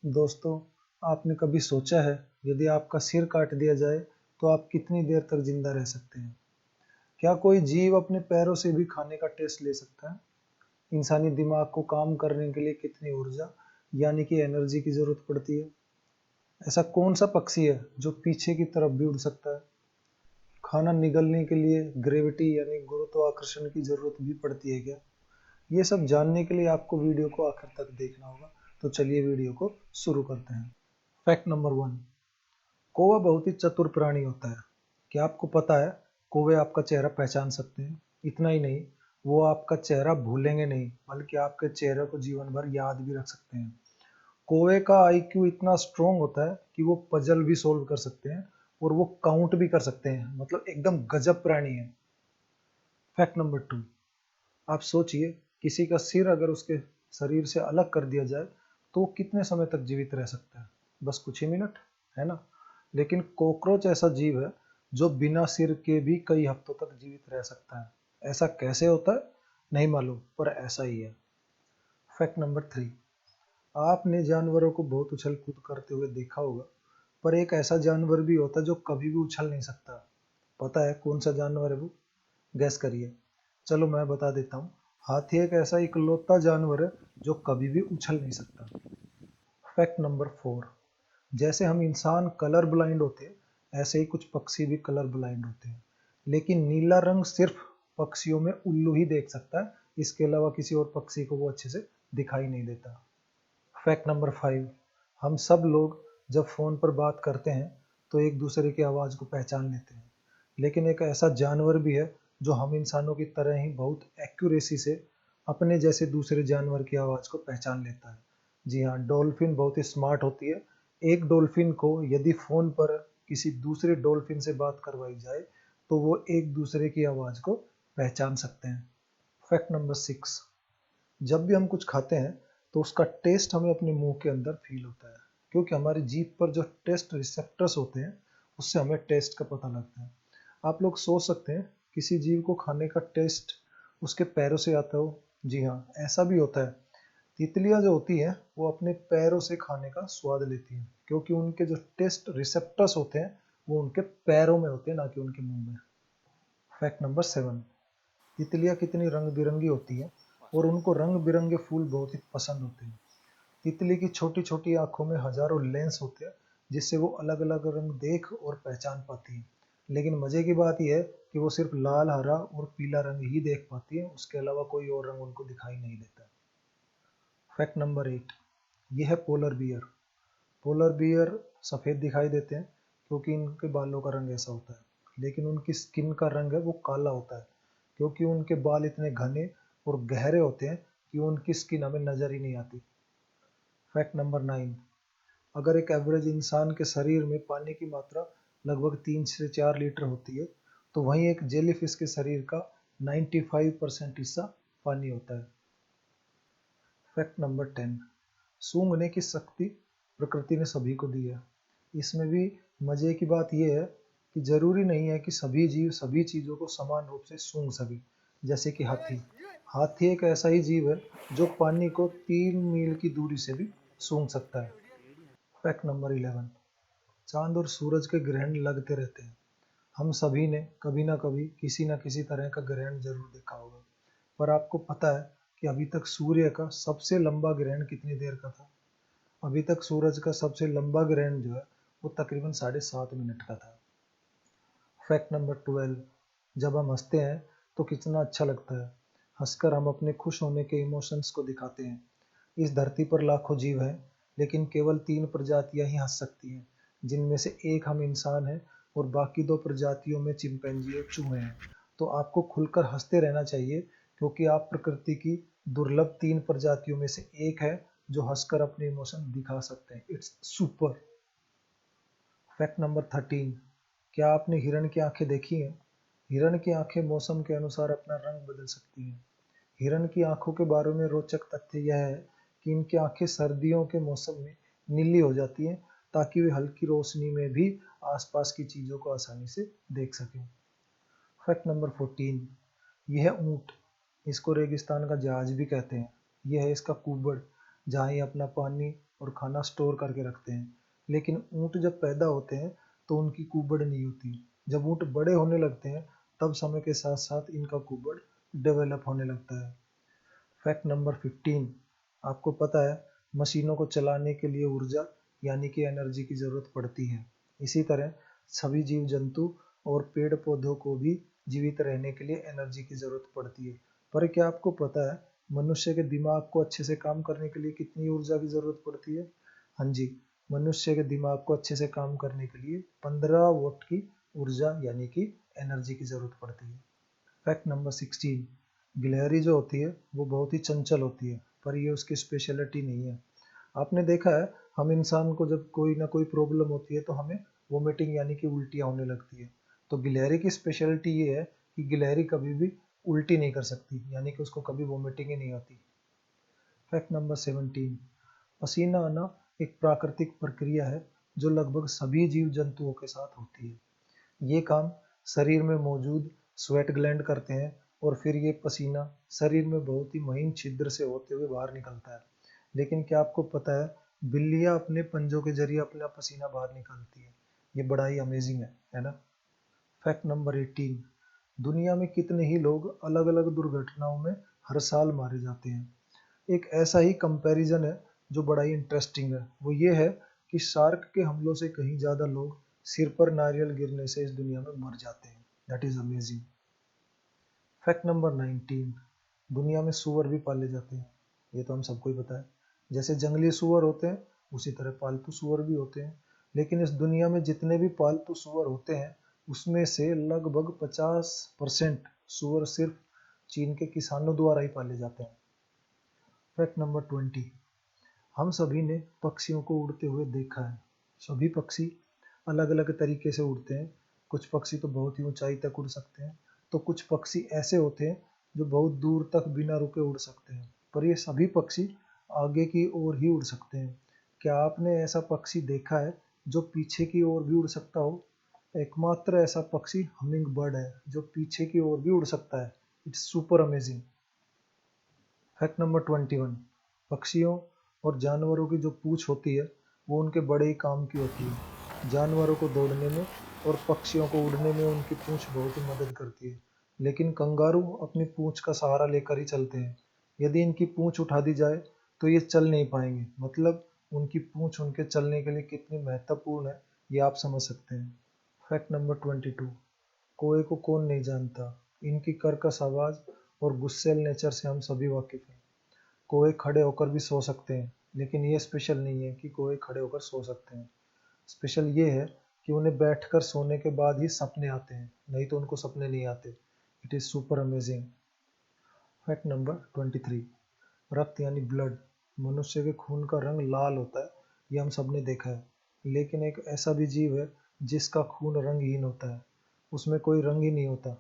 दोस्तों, आपने कभी सोचा है यदि आपका सिर काट दिया जाए तो आप कितनी देर तक जिंदा रह सकते हैं? क्या कोई जीव अपने पैरों से भी खाने का टेस्ट ले सकता है? इंसानी दिमाग को काम करने के लिए कितनी ऊर्जा यानी कि एनर्जी की जरूरत पड़ती है? ऐसा कौन सा पक्षी है जो पीछे की तरफ भी उड़ सकता है? खाना निगलने के लिए ग्रेविटी यानी गुरुत्वाकर्षण की जरूरत भी पड़ती है क्या? ये सब जानने के लिए आपको वीडियो को आखिर तक देखना होगा। तो चलिए वीडियो को शुरू करते हैं। Fact number 1। कौवा बहुत ही चतुर प्राणी होता है। क्या आपको पता है कौवे आपका चेहरा पहचान सकते हैं? इतना ही नहीं, वो आपका चेहरा भूलेंगे नहीं बल्कि आपके चेहरे को जीवन भर याद भी रख सकते हैं। कौवे का आईक्यू इतना स्ट्रोंग होता है कि वो पजल भी सोल्व कर सकते हैं और वो काउंट भी कर सकते हैं, मतलब एकदम गजब प्राणी है। Fact number 2। आप सोचिए, किसी का सिर अगर उसके शरीर से अलग कर दिया जाए तो वो कितने समय तक जीवित रह सकता है? बस कुछ ही मिनट, है ना? लेकिन कॉकरोच ऐसा जीव है जो बिना सिर के भी कई हफ्तों तक जीवित रह सकता है। ऐसा कैसे होता है नहीं मालूम, पर ऐसा ही है। Fact number 3। आपने जानवरों को बहुत उछल कूद करते हुए देखा होगा, पर एक ऐसा जानवर भी होता है जो कभी भी उछल नहीं सकता। पता है कौन सा जानवर है वो? गैस करिए। चलो मैं बता देता हूँ। हाथी एक ऐसा इकलौता जानवर है जो कभी भी उछल नहीं सकता। Fact number 4। जैसे हम इंसान कलर ब्लाइंड होते हैं, ऐसे ही कुछ पक्षी भी कलर ब्लाइंड होते हैं। लेकिन नीला रंग सिर्फ पक्षियों में उल्लू ही देख सकता है, इसके अलावा किसी और पक्षी को वो अच्छे से दिखाई नहीं देता। Fact number 5। हम सब लोग जब फोन पर बात करते हैं तो एक दूसरे की आवाज को पहचान लेते हैं, लेकिन एक ऐसा जानवर भी है जो हम इंसानों की तरह ही बहुत एक्यूरेसी से अपने जैसे दूसरे जानवर की आवाज को पहचान लेता है। जी हाँ, डॉल्फिन बहुत ही स्मार्ट होती है। एक डॉल्फिन को यदि फोन पर किसी दूसरे डॉल्फिन से बात करवाई जाए तो वो एक दूसरे की आवाज को पहचान सकते हैं। Fact number 6। जब भी हम कुछ खाते हैं तो उसका टेस्ट हमें अपने मुंह के अंदर फील होता है, क्योंकि हमारी जीभ पर जो टेस्ट रिसेप्टर्स होते हैं उससे हमें टेस्ट का पता लगता है। आप लोग सोच सकते हैं किसी जीव को खाने का टेस्ट उसके पैरों से आता हो। जी हाँ, ऐसा भी होता है। तितलियां जो होती हैं वो अपने पैरों से खाने का स्वाद लेती हैं, क्योंकि उनके जो टेस्ट रिसेप्टर्स होते हैं वो उनके पैरों में होते हैं, ना कि उनके मुंह में। Fact number 7। तितलियां कितनी रंग बिरंगी होती हैं और उनको रंग बिरंगे फूल बहुत ही पसंद होते हैं। तितली की छोटी छोटी आंखों में हजारों लेंस होते हैं जिससे वो अलग अलग रंग देख और पहचान पाती है। लेकिन मजे की बात यह है कि वो सिर्फ लाल, हरा और पीला रंग ही देख पाती है, उसके अलावा कोई और रंग उनको दिखाई नहीं देता। Fact number 8। यह है पोलर बियर। पोलर बियर सफेद दिखाई देते हैं क्योंकि इनके बालों का रंग ऐसा होता है, लेकिन उनकी स्किन का रंग है वो काला होता है, क्योंकि उनके बाल इतने घने और गहरे होते हैं कि उनकी स्किन हमें नजर ही नहीं आती। Fact number 9। अगर एक एवरेज इंसान के शरीर में पानी की मात्रा लगभग 3 से 4 लीटर होती है, तो वहीं एक जेलीफिश के शरीर का 95% हिस्सा पानी होता है। Fact number 10। सूंघने की शक्ति प्रकृति ने सभी को दी है। इसमें भी मजे की बात यह है कि जरूरी नहीं है कि सभी जीव सभी चीजों को समान रूप से सूंघ सके। जैसे कि हाथी। हाथी एक ऐसा ही जीव है जो पानी को 3 मील की दूरी से भी सूंघ सकता है। Fact number 11। चांद और सूरज के ग्रहण लगते रहते हैं। हम सभी ने कभी ना कभी किसी न किसी तरह का ग्रहण जरूर देखा होगा। पर आपको पता है कि अभी तक सूर्य का सबसे लंबा ग्रहण कितनी देर का था? अभी तक सूरज का सबसे लंबा ग्रहण जो है वो तकरीबन 7.5 मिनट का था। Fact number 12। जब हम हंसते हैं तो कितना अच्छा लगता है। हंसकर हम अपने खुश होने के इमोशंस को दिखाते हैं। इस धरती पर लाखों जीव हैं, लेकिन केवल 3 प्रजातियां ही हंस सकती हैं, जिनमें से एक हम इंसान हैं और बाकी 2 प्रजातियों में चिंपैंजी और चूहे हैं। तो आपको खुलकर हंसते रहना चाहिए, क्योंकि आप प्रकृति की दुर्लभ 3 प्रजातियों में से एक है जो हंसकर अपने इमोशन दिखा सकते हैं। It's super. Fact number 13। क्या आपने हिरण की आंखें देखी हैं? हिरण की आंखें मौसम के अनुसार अपना रंग बदल सकती हैं। हिरण की आंखों के बारे में रोचक तथ्य यह है कि इनकी आंखें सर्दियों के मौसम में नीली हो जाती हैं, ताकि वे हल्की रोशनी में भी आसपास की चीजों को आसानी से देख सकें। Fact number 14। यह है ऊंट। इसको रेगिस्तान का जहाज भी कहते हैं। यह है इसका कुबड़, जहाँ ये अपना पानी और खाना स्टोर करके रखते हैं। लेकिन ऊँट जब पैदा होते हैं तो उनकी कुबड़ नहीं होती। जब ऊँट बड़े होने लगते हैं तब समय के साथ साथ इनका कुबड़ डेवलप होने लगता है। फैक्ट नंबर 15, आपको पता है मशीनों को चलाने के लिए ऊर्जा यानी कि एनर्जी की ज़रूरत पड़ती है। इसी तरह सभी जीव जंतु और पेड़ पौधों को भी जीवित रहने के लिए एनर्जी की ज़रूरत पड़ती है। पर क्या आपको पता है मनुष्य के दिमाग को अच्छे से काम करने के लिए कितनी ऊर्जा की ज़रूरत पड़ती है? हाँ जी, मनुष्य के दिमाग को अच्छे से काम करने के लिए 15 वोल्ट की ऊर्जा यानी कि एनर्जी की ज़रूरत पड़ती है। फैक्ट नंबर 16, गिलहरी जो होती है वो बहुत ही चंचल होती है, पर ये उसकी स्पेशलिटी नहीं है। आपने देखा है हम इंसान को जब कोई ना कोई प्रॉब्लम होती है तो हमें वोमिटिंग यानी कि उल्टियाँ होने लगती है। तो गिलहरी की स्पेशलिटी ये है कि गिलहरी कभी भी उल्टी नहीं कर सकती, यानी कि उसको कभी वोमिटिंग ही नहीं होती। फैक्ट नंबर 17, पसीना आना एक प्राकृतिक प्रक्रिया है जो लगभग सभी जीव जंतुओं के साथ होती है। ये काम शरीर में मौजूद स्वेट ग्लैंड करते हैं और फिर ये पसीना शरीर में बहुत ही महीन छिद्र से होते हुए बाहर निकलता है। लेकिन क्या आपको पता है बिल्लियां अपने पंजों के जरिए अपना पसीना बाहर निकालती है। ये बड़ा ही अमेजिंग है ना। फैक्ट नंबर 18, दुनिया में कितने ही लोग अलग अलग दुर्घटनाओं में हर साल मारे जाते हैं। एक ऐसा ही कंपैरिजन है जो बड़ा ही इंटरेस्टिंग है, वो ये है कि शार्क के हमलों से कहीं ज़्यादा लोग सिर पर नारियल गिरने से इस दुनिया में मर जाते हैं। That is amazing. Fact number 19, दुनिया में सूअर भी पाले जाते हैं। ये तो हम सबको ही पता है। जैसे जंगली सूअर होते हैं उसी तरह पालतू सूअर भी होते हैं। लेकिन इस दुनिया में जितने भी पालतू सूअर होते हैं उसमें से लगभग 50% सूअर सिर्फ चीन के किसानों द्वारा ही पाले जाते हैं। फैक्ट नंबर 20, हम सभी ने पक्षियों को उड़ते हुए देखा है। सभी पक्षी अलग अलग तरीके से उड़ते हैं। कुछ पक्षी तो बहुत ही ऊंचाई तक उड़ सकते हैं, तो कुछ पक्षी ऐसे होते हैं जो बहुत दूर तक बिना रुके उड़ सकते हैं। पर ये सभी पक्षी आगे की ओर ही उड़ सकते हैं। क्या आपने ऐसा पक्षी देखा है जो पीछे की ओर भी उड़ सकता हो? एकमात्र ऐसा पक्षी हमिंग बर्ड है जो पीछे की ओर भी उड़ सकता है। It's super amazing. Fact number 21, पक्षियों और जानवरों की जो पूंछ होती है वो उनके बड़े ही काम की होती है। जानवरों को दौड़ने में और पक्षियों को उड़ने में उनकी पूंछ बहुत ही मदद करती है। लेकिन कंगारू अपनी पूंछ का सहारा लेकर ही चलते हैं। यदि इनकी पूंछ उठा दी जाए तो ये चल नहीं पाएंगे। मतलब उनकी पूंछ उनके चलने के लिए कितनी महत्वपूर्ण है ये आप समझ सकते हैं। फैक्ट नंबर 22, कौवे को कौन नहीं जानता, इनकी कर्कश आवाज़ और गुस्सैल नेचर से हम सभी वाकिफ हैं। कौवे खड़े होकर भी सो सकते हैं, लेकिन ये स्पेशल नहीं है कि कौवे खड़े होकर सो सकते हैं। स्पेशल ये है कि उन्हें बैठकर सोने के बाद ही सपने आते हैं, नहीं तो उनको सपने नहीं आते। It is super amazing. Fact number 23, रक्त यानी ब्लड, मनुष्य के खून का रंग लाल होता है, ये हम सब ने देखा है। लेकिन एक ऐसा भी जीव है जिसका खून रंगहीन होता है, उसमें कोई रंग ही नहीं होता।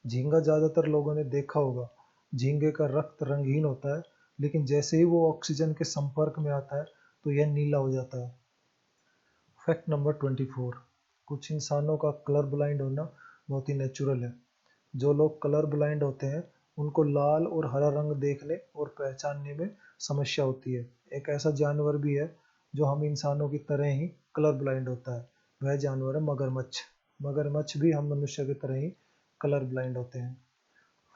झींगा ज़्यादातर लोगों ने देखा होगा। झींगे का रक्त रंगहीन होता है, लेकिन जैसे ही वो ऑक्सीजन के संपर्क में आता है तो यह नीला हो जाता है। फैक्ट नंबर 24, कुछ इंसानों का कलर ब्लाइंड होना बहुत ही नेचुरल है। जो लोग कलर ब्लाइंड होते हैं उनको लाल और हरा रंग देखने और पहचानने में समस्या होती है। एक ऐसा जानवर भी है जो हम इंसानों की तरह ही कलर ब्लाइंड होता है, वह जानवर है मगरमच्छ। मगरमच्छ भी हम मनुष्य की तरह ही कलर ब्लाइंड होते हैं।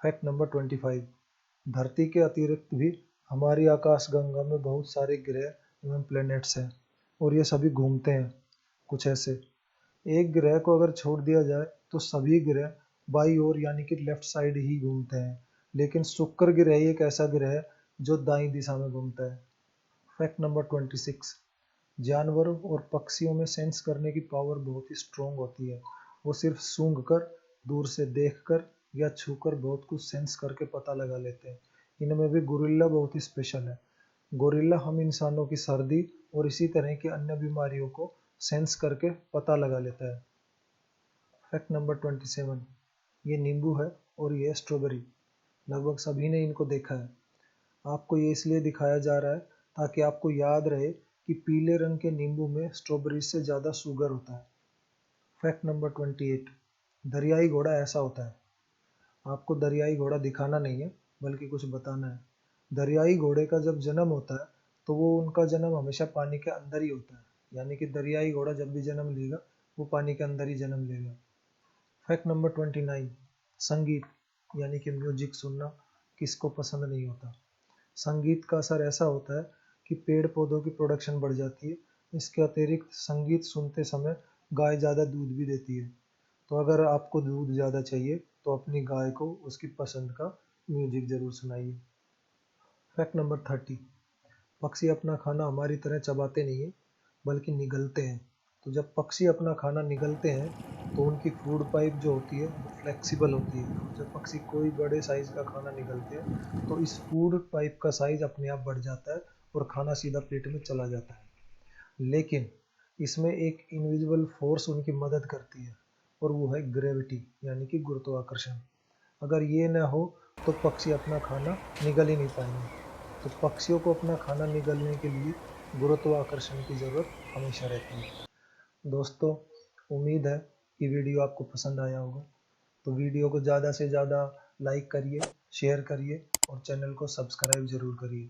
फैक्ट नंबर 25, धरती के अतिरिक्त भी हमारी आकाशगंगा में बहुत सारे ग्रह एवं प्लैनेट्स हैं और ये सभी घूमते हैं। कुछ ऐसे, एक ग्रह को अगर छोड़ दिया जाए तो सभी ग्रह बाई ओर यानी कि लेफ्ट साइड ही घूमते हैं। लेकिन शुक्र ग्रह ही एक ऐसा ग्रह है जो दाई दिशा में घूमता है। फैक्ट नंबर 26, जानवरों और पक्षियों में सेंस करने की पावर बहुत ही स्ट्रोंग होती है। वो सिर्फ सूंघ कर, दूर से देख कर या छूकर बहुत कुछ सेंस करके पता लगा लेते हैं। इनमें भी गोरिल्ला बहुत ही स्पेशल है। गोरिल्ला हम इंसानों की सर्दी और इसी तरह की अन्य बीमारियों को सेंस करके पता लगा लेता है। फैक्ट नंबर 27, ये नींबू है और ये स्ट्रॉबेरी। लगभग सभी ने इनको देखा है। आपको ये इसलिए दिखाया जा रहा है ताकि आपको याद रहे कि पीले रंग के नींबू में स्ट्रॉबेरी से ज़्यादा शुगर होता है। फैक्ट नंबर 28, दरियाई घोड़ा ऐसा होता है। आपको दरियाई घोड़ा दिखाना नहीं है बल्कि कुछ बताना है। दरियाई घोड़े का जब जन्म होता है तो वो उनका जन्म हमेशा पानी के अंदर ही होता है, यानी कि दरियाई घोड़ा जब भी जन्म लेगा वो पानी के अंदर ही जन्म लेगा। फैक्ट नंबर 29, संगीत यानी कि म्यूजिक सुनना किसको पसंद नहीं होता। संगीत का असर ऐसा होता है कि पेड़ पौधों की प्रोडक्शन बढ़ जाती है। इसके अतिरिक्त संगीत सुनते समय गाय ज़्यादा दूध भी देती है। तो अगर आपको दूध ज़्यादा चाहिए तो अपनी गाय को उसकी पसंद का म्यूजिक जरूर सुनाइए। फैक्ट नंबर 30, पक्षी अपना खाना हमारी तरह चबाते नहीं हैं बल्कि निगलते हैं। तो जब पक्षी अपना खाना निगलते हैं तो उनकी फूड पाइप जो होती है वो फ्लेक्सिबल होती है। तो जब पक्षी कोई बड़े साइज का खाना निगलते हैं तो इस फूड पाइप का साइज अपने आप बढ़ जाता है और खाना सीधा पेट में चला जाता है। लेकिन इसमें एक इनविजिबल फोर्स उनकी मदद करती है और वो है ग्रेविटी यानी कि गुरुत्वाकर्षण। अगर ये न हो तो पक्षी अपना खाना निगल ही नहीं पाएंगे। तो पक्षियों को अपना खाना निगलने के लिए गुरुत्वाकर्षण की ज़रूरत हमेशा रहती है। दोस्तों, उम्मीद है कि वीडियो आपको पसंद आया होगा। तो वीडियो को ज़्यादा से ज़्यादा लाइक करिए, शेयर करिए और चैनल को सब्सक्राइब ज़रूर करिए।